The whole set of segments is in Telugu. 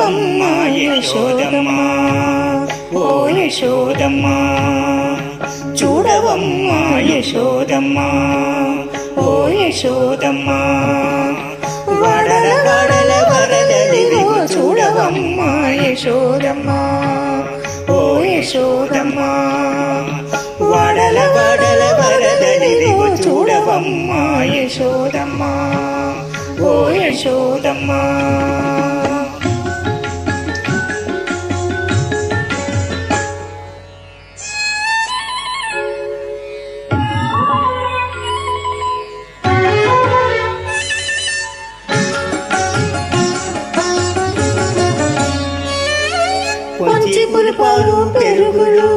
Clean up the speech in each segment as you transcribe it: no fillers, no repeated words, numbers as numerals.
చూడవమ్మ యశోదమ్మ ఓ యశోదమ్మ చూడవమ్మ యశోదమ్మ ఓ యశోదమ్మ వడల వడల వరదలివో చూడవమ్మ యశోదమ్మ ఓ యశోదమ్మ వడల వడల వరదలివో చూడవమ్మ యశోదమ్మ ఓ యశోదమ్మ కొంచి పులిపాలు పెరుగులు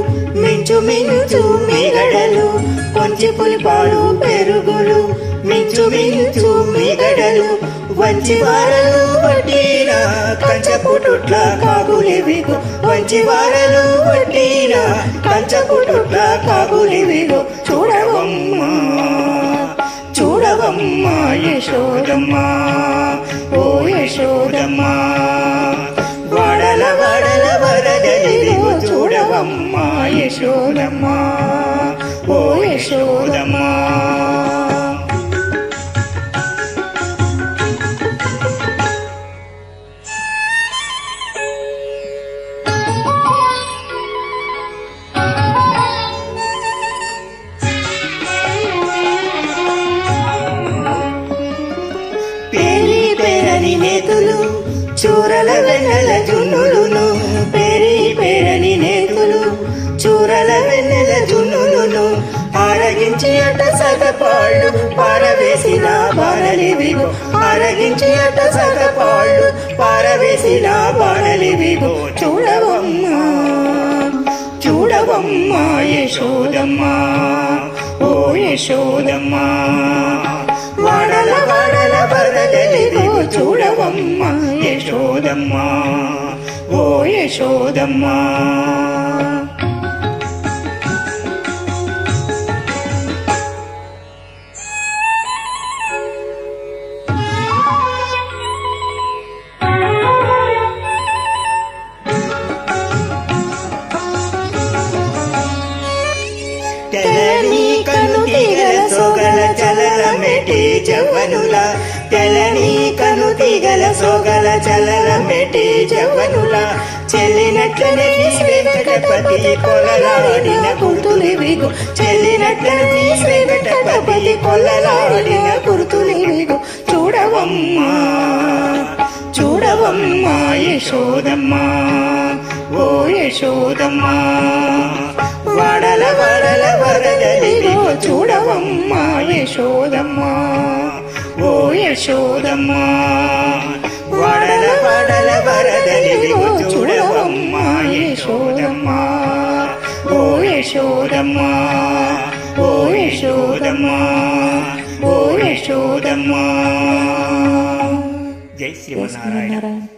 మించు మించు మిగడలు కొంచి పులిపాలు పెరుగులు మించు మించు మిగడలు వంచి వారలు పట్టిన కంచపుటుట్ల కాగులివిగో వంచి వారలు పట్టిన కంచపుటుట్ల కాగులివిగో చూడవమ్మ చూడవమ్మ యశోదమ్మ ఓ యశోదమ్మ వడల వడల వరదలివో చూడవమ్మ యశోదమ్మ ఓ యశోదమ్మ పేరి పేరని నేతులు చూరల వెన్నెల జున్నులును పేరి పేరని నేతులు చూరల వెన్నెల జున్నులును ఆరగించి అట సగపాళ్ళు పారవేసిన బాణలివిగో ఆరగించి అట సగపాళ్ళు పారవేసిన బాణలివిగో చూడవమ్మ చూడవమ్మ యశోదమ్మ ఓ యశోదమ్మ వడల వడల వరదలివో చూడవమ్మ యశోదమ్మ ఓ యశోదమ్మ తెలని కను తీగల సొగల చలల మెటి జవ్వనుల తెలని కను తీగల సొగల చలల మెటి జవ్వనుల చెల్లినట్లనే వెంకటపతి కొలలాడిన గుర్తులివిగో చెల్లినట్లనే వెంకటపతి కొలలాడిన గుర్తులివిగో చూడవమ్మ చూడవమ్మ యశోదమ్మ ఓ యశోదమ్మ వడల వడల వరదలివో చూడవమ్మ యశోదమ్మ ఓ యశోదమ్మ వడల వడల వరదలివో చూడవమ్మ యశోదమ్మ ఓ యశోదమ్మ ఓ యశోదమ్మ ఓ యశోదమ్మ జై శ్రీమన్నారాయణ.